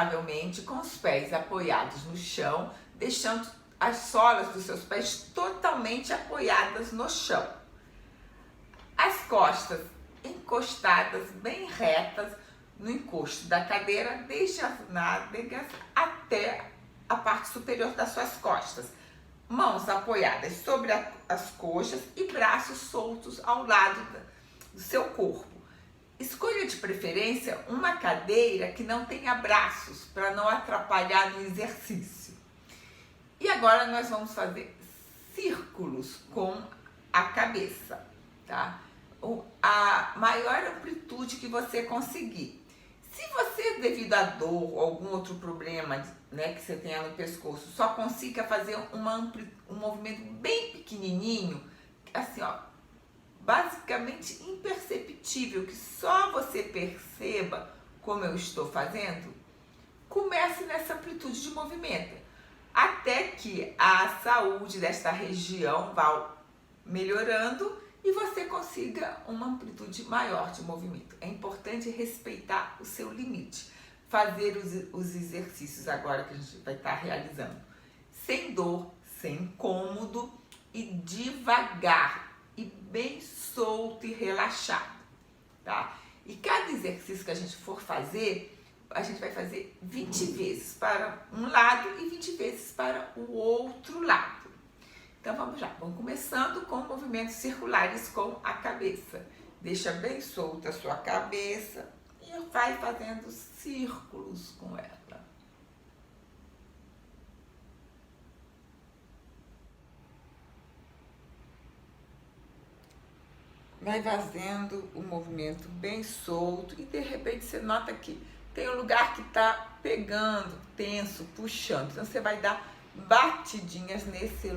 confortavelmente com os pés apoiados no chão, deixando as solas dos seus pés totalmente apoiadas no chão. As costas encostadas bem retas no encosto da cadeira, desde as nádegas até a parte superior das suas costas. Mãos apoiadas sobre as coxas e braços soltos ao lado do seu corpo. Escolha de preferência uma cadeira que não tenha braços, para não atrapalhar no exercício. E agora nós vamos fazer círculos com a cabeça, tá? A maior amplitude que você conseguir. Se você, devido à dor ou algum outro problema, né, que você tenha no pescoço, só consiga fazer um movimento bem pequenininho, assim, ó, basicamente imperceptível, que só você perceba como eu estou fazendo, comece nessa amplitude de movimento, até que a saúde desta região vá melhorando e você consiga uma amplitude maior de movimento. É importante respeitar o seu limite, fazer os exercícios agora que a gente vai estar realizando, sem dor, sem incômodo e devagar, e bem solto e relaxado, tá? E cada exercício que a gente for fazer, a gente vai fazer 20 vezes para um lado e 20 vezes para o outro lado. Então vamos lá, vamos começando com movimentos circulares com a cabeça. Deixa bem solta a sua cabeça e vai fazendo círculos com ela. Vai fazendo o movimento bem solto e de repente você nota que tem um lugar que está pegando, tenso, puxando. Então você vai dar batidinhas nesse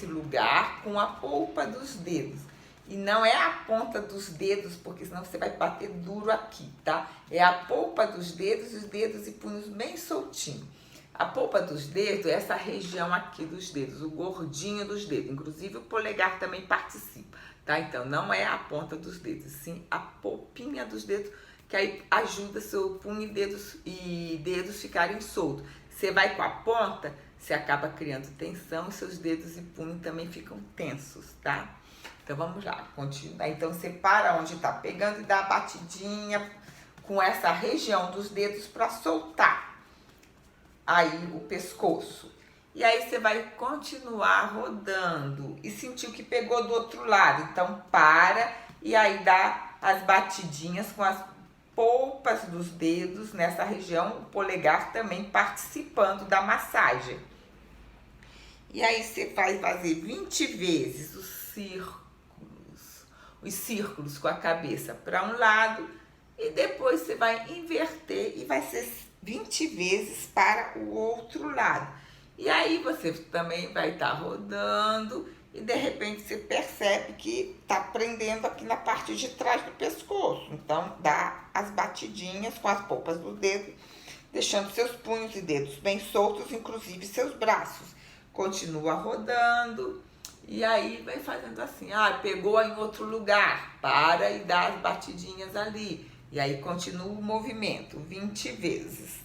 lugar com a polpa dos dedos. E não é a ponta dos dedos, porque senão você vai bater duro aqui, tá? É a polpa dos dedos, os dedos e punhos bem soltinho. A polpa dos dedos é essa região aqui dos dedos, o gordinho dos dedos. Inclusive o polegar também participa, tá? Então não é a ponta dos dedos, sim a polpinha dos dedos, que aí ajuda seu punho e dedos ficarem soltos. Você vai com a ponta, você acaba criando tensão e seus dedos e punho também ficam tensos, tá? Então vamos lá, continua. Então você para onde tá pegando e dá a batidinha com essa região dos dedos para soltar aí o pescoço. E aí você vai continuar rodando e sentir o que pegou do outro lado. Então para e aí dá as batidinhas com as polpas dos dedos nessa região, o polegar também participando da massagem. E aí você vai fazer 20 vezes os círculos com a cabeça para um lado e depois você vai inverter e vai ser 20 vezes para o outro lado. E aí você também vai estar rodando e de repente você percebe que está prendendo aqui na parte de trás do pescoço. Então dá as batidinhas com as polpas do dedo, deixando seus punhos e dedos bem soltos, inclusive seus braços. Continua rodando e aí vai fazendo assim, pegou em outro lugar, para e dá as batidinhas ali. E aí continua o movimento, 20 vezes.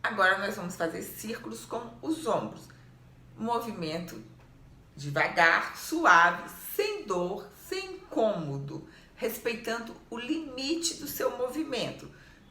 Agora nós vamos fazer círculos com os ombros. Movimento devagar, suave, sem dor, sem incômodo, respeitando o limite do seu movimento.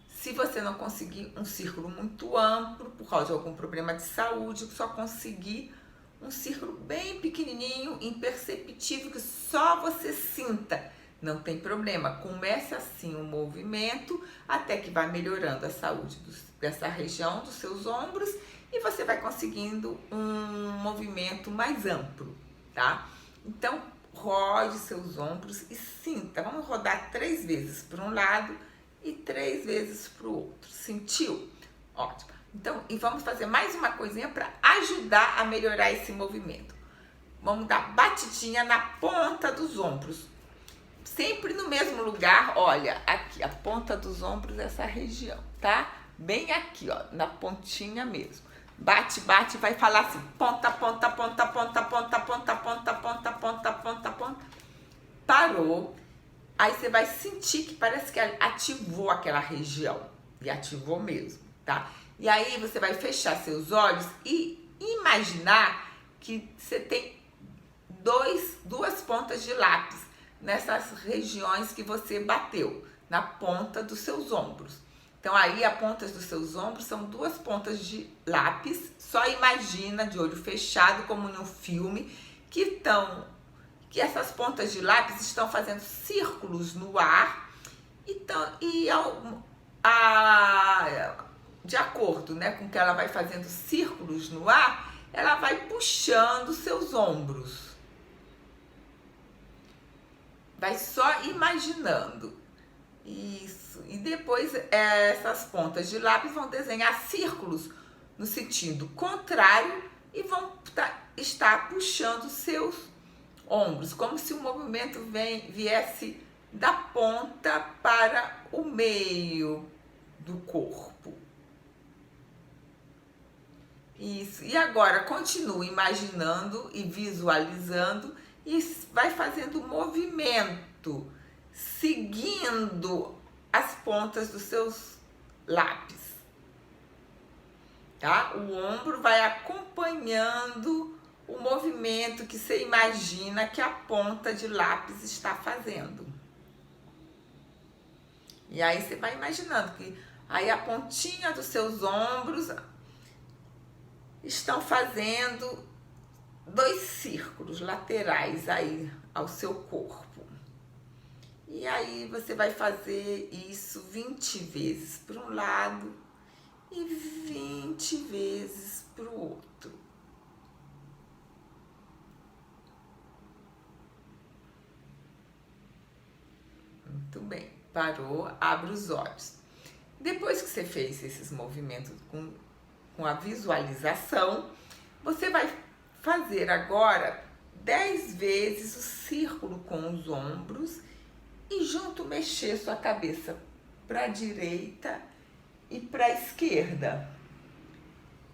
Se você não conseguir um círculo muito amplo, por causa de algum problema de saúde, só conseguir um círculo bem pequenininho, imperceptível, que só você sinta, não tem problema. Comece assim o movimento até que vai melhorando a saúde dessa região dos seus ombros e você vai conseguindo um movimento mais amplo, tá? Então, rode seus ombros e sinta. Vamos rodar 3 vezes para um lado e 3 vezes para o outro. Sentiu? Ótimo. Então, e vamos fazer mais uma coisinha para ajudar a melhorar esse movimento. Vamos dar batidinha na ponta dos ombros. Sempre no mesmo lugar, olha, aqui, a ponta dos ombros, essa região, tá? Bem aqui, ó, na pontinha mesmo. Bate, bate, vai falar assim, ponta, ponta, ponta, ponta, ponta, ponta, ponta, ponta, ponta, ponta, ponta. Parou. aí você vai sentir que parece que ativou aquela região. E ativou mesmo, tá? E aí você vai fechar seus olhos e imaginar que você tem duas pontas de lápis nessas regiões que você bateu, na ponta dos seus ombros. Então aí as pontas dos seus ombros são duas pontas de lápis. Só imagina de olho fechado, como num filme, que essas pontas de lápis estão fazendo círculos no ar. Então, de acordo, né, com que ela vai fazendo círculos no ar, ela vai puxando seus ombros. Vai só imaginando. Isso. E depois essas pontas de lápis vão desenhar círculos no sentido contrário e vão estar puxando seus ombros, como se o movimento viesse da ponta para o meio do corpo. Isso. E agora continue imaginando e visualizando e vai fazendo movimento, seguindo as pontas dos seus lápis, tá? O ombro vai acompanhando o movimento que você imagina que a ponta de lápis está fazendo. E aí você vai imaginando que aí a pontinha dos seus ombros estão fazendo 2 círculos laterais aí ao seu corpo. E aí você vai fazer isso 20 vezes para um lado e 20 vezes para o outro. Muito bem, parou, abre os olhos. Depois que você fez esses movimentos com a visualização, você vai fazer agora 10 vezes o círculo com os ombros e junto mexer sua cabeça para a direita e para a esquerda.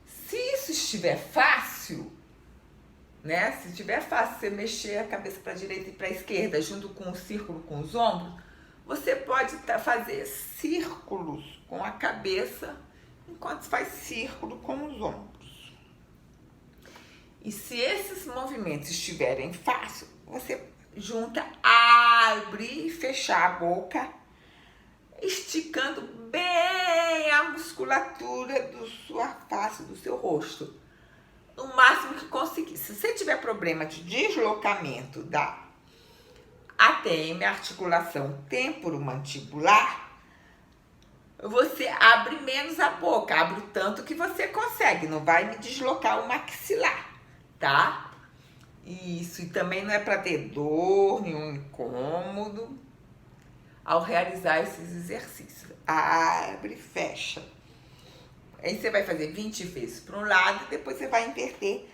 Se isso estiver fácil, né? Se estiver fácil você mexer a cabeça para a direita e para a esquerda junto com o círculo com os ombros, você pode fazer círculos com a cabeça enquanto faz círculo com os ombros. E se esses movimentos estiverem fáceis, você junta, abre e fechar a boca, esticando bem a musculatura da sua face, do seu rosto, no máximo que conseguir. Se você tiver problema de deslocamento da ATM, articulação temporomandibular, você abre menos a boca, abre o tanto que você consegue, não vai me deslocar o maxilar, tá? Isso, e também não é para ter dor, nenhum incômodo ao realizar esses exercícios. Abre e fecha. Aí você vai fazer 20 vezes para um lado e depois você vai inverter,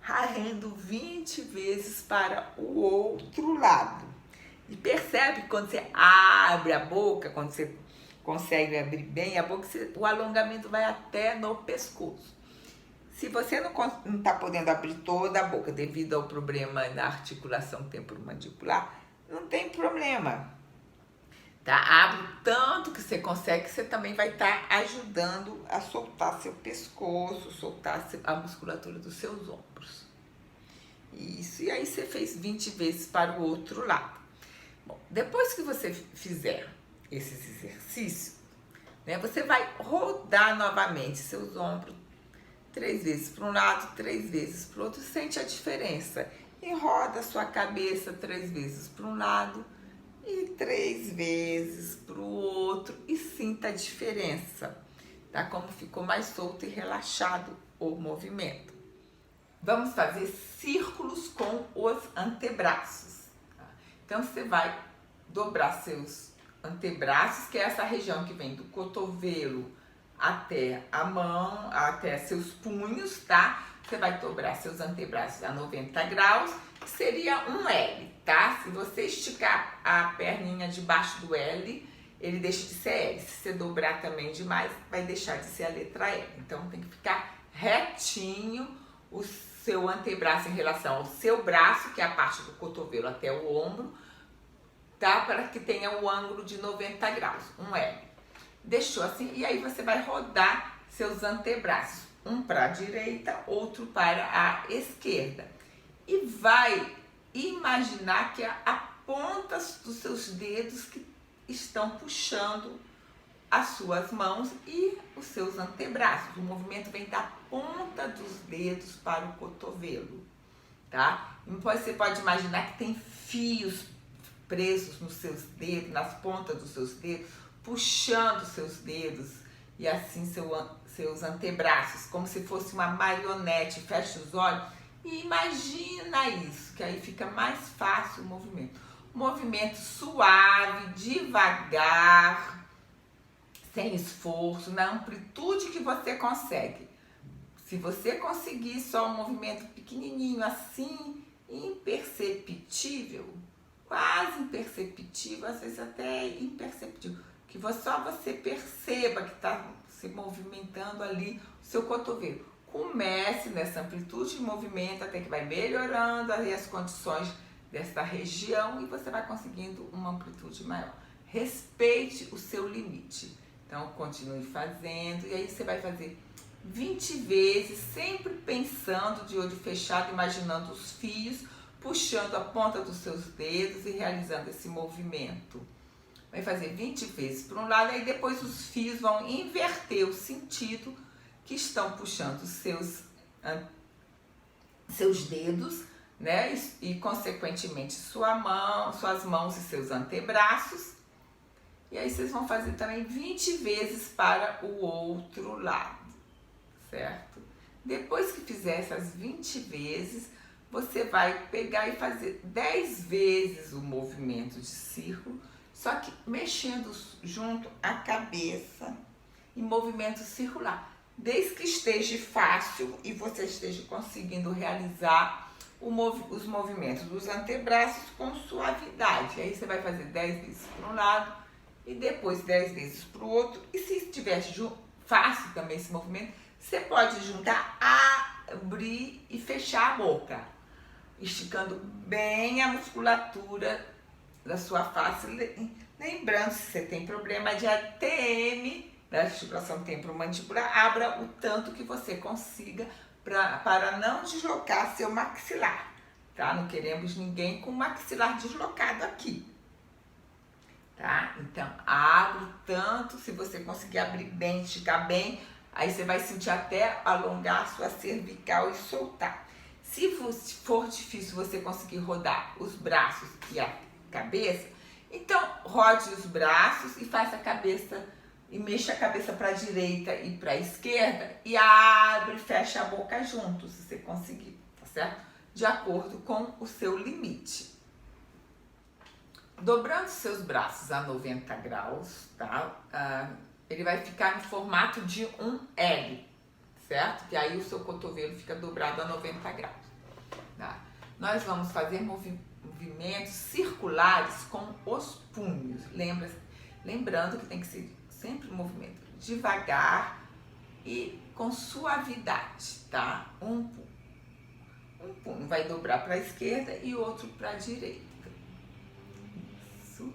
varrendo 20 vezes para o outro lado. E percebe que quando você abre a boca, quando você consegue abrir bem a boca, o alongamento vai até no pescoço. Se você não está podendo abrir toda a boca devido ao problema na articulação temporomandibular, não tem problema. Tá? Abre o tanto que você consegue, que você também vai estar ajudando a soltar seu pescoço, soltar a musculatura dos seus ombros. Isso, e aí você fez 20 vezes para o outro lado. Bom, depois que você fizer esses exercícios, né, você vai rodar novamente seus ombros 3 vezes para um lado, 3 vezes para o outro, sente a diferença. E roda a sua cabeça 3 vezes para um lado e 3 vezes para o outro e sinta a diferença, tá? Como ficou mais solto e relaxado o movimento. Vamos fazer círculos com os antebraços. Tá? Então você vai dobrar seus antebraços, que é essa região que vem do cotovelo até a mão, até seus punhos, tá? Você vai dobrar seus antebraços a 90 graus, que seria um L, tá? Se você esticar a perninha debaixo do L, ele deixa de ser L. Se você dobrar também demais, vai deixar de ser a letra L. Então tem que ficar retinho o seu antebraço em relação ao seu braço, que é a parte do cotovelo até o ombro, tá? Para que tenha o ângulo de 90 graus, um L. Deixou assim, e aí você vai rodar seus antebraços, um para a direita, outro para a esquerda. E vai imaginar que a ponta dos seus dedos que estão puxando as suas mãos e os seus antebraços. O movimento vem da ponta dos dedos para o cotovelo, tá? E você pode imaginar que tem fios presos nos seus dedos, nas pontas dos seus dedos, puxando seus dedos e assim seus antebraços, como se fosse uma marionete. Fecha os olhos e imagina isso, que aí fica mais fácil o movimento. Movimento suave, devagar, sem esforço, na amplitude que você consegue. Se você conseguir só um movimento pequenininho assim, imperceptível, quase imperceptível, às vezes até imperceptível, que só você perceba que está se movimentando ali o seu cotovelo. Comece nessa amplitude de movimento até que vai melhorando ali as condições dessa região e você vai conseguindo uma amplitude maior. Respeite o seu limite. Então, continue fazendo e aí você vai fazer 20 vezes, sempre pensando de olho fechado, imaginando os fios, puxando a ponta dos seus dedos e realizando esse movimento. Vai fazer 20 vezes para um lado, aí depois os fios vão inverter o sentido que estão puxando os seus dedos, né? E consequentemente suas mãos e seus antebraços. E aí vocês vão fazer também 20 vezes para o outro lado, certo? Depois que fizer essas 20 vezes, você vai pegar e fazer 10 vezes o movimento de círculo, só que mexendo junto a cabeça em movimento circular. Desde que esteja fácil e você esteja conseguindo realizar os movimentos dos antebraços com suavidade. Aí você vai fazer 10 vezes para um lado e depois 10 vezes para o outro. E se estiver fácil também esse movimento, você pode juntar, abrir e fechar a boca, esticando bem a musculatura da sua face. Lembrando, se você tem problema de ATM, da articulação temporomandibular, abra o tanto que você consiga para não deslocar seu maxilar, tá? Não queremos ninguém com maxilar deslocado aqui, tá? Então, abre o tanto, se você conseguir abrir bem, esticar bem, aí você vai sentir até alongar a sua cervical e soltar. Se for difícil você conseguir rodar os braços e a cabeça, então rode os braços e faça a cabeça e mexa a cabeça para a direita e para a esquerda e abre e fecha a boca junto, se você conseguir, tá certo? De acordo com o seu limite. Dobrando seus braços a 90 graus, tá? Ele vai ficar no formato de um L, certo? Que aí o seu cotovelo fica dobrado a 90 graus. Tá? Nós vamos fazer movimentos circulares com os punhos. Lembrando que tem que ser sempre um movimento devagar e com suavidade, tá? Um punho vai dobrar para a esquerda e outro para a direita. Isso.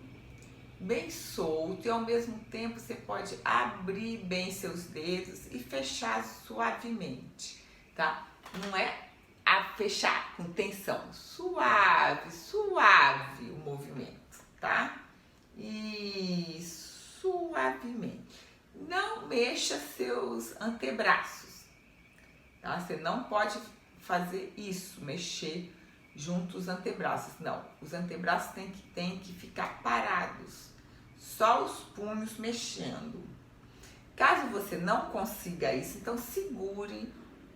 Bem solto e ao mesmo tempo você pode abrir bem seus dedos e fechar suavemente, tá? Não é a fechar com tensão, suave, suave o movimento, tá? E suavemente. Não mexa seus antebraços, tá? Você não pode fazer isso, mexer junto os antebraços, não. Os antebraços têm que ficar parados, só os punhos mexendo. Caso você não consiga isso, então segure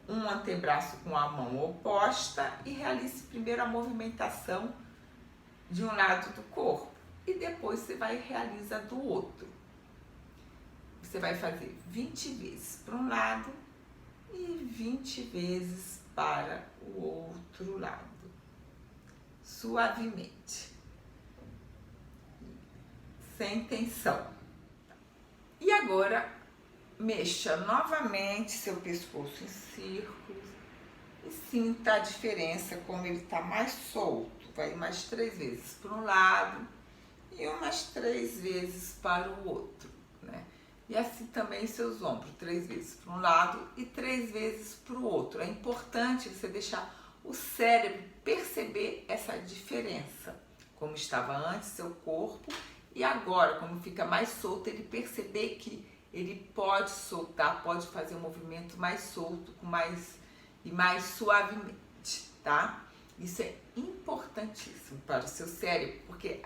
um antebraço com a mão oposta e realize primeiro a movimentação de um lado do corpo e depois você vai realizar do outro. Você vai fazer 20 vezes para um lado e 20 vezes para o outro lado, suavemente, sem tensão. E agora mexa novamente seu pescoço em círculos e sinta a diferença, como ele está mais solto. Vai mais 3 vezes para um lado e umas 3 vezes para o outro, né? E assim também seus ombros, 3 vezes para um lado e 3 vezes para o outro. É importante você deixar o cérebro perceber essa diferença, como estava antes seu corpo e agora, como fica mais solto, ele perceber que ele pode soltar, pode fazer um movimento mais solto, com mais e mais suavemente, tá? Isso é importantíssimo para o seu cérebro, porque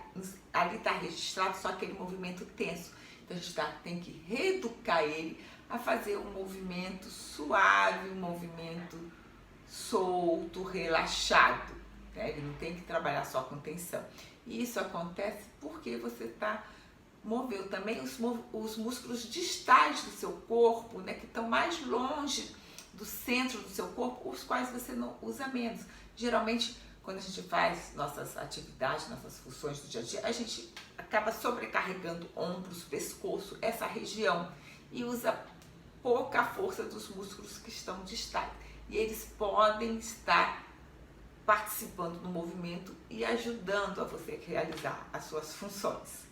ali está registrado só aquele movimento tenso. Então a gente tem que reeducar ele a fazer um movimento suave, um movimento solto, relaxado. Né? Ele não tem que trabalhar só com tensão. E isso acontece porque você moveu também os músculos distais do seu corpo, né, que estão mais longe do centro do seu corpo, os quais você não usa menos. Geralmente, quando a gente faz nossas atividades, nossas funções do dia a dia, a gente acaba sobrecarregando ombros, pescoço, essa região, e usa pouca força dos músculos que estão distais. E eles podem estar participando do movimento e ajudando a você realizar as suas funções.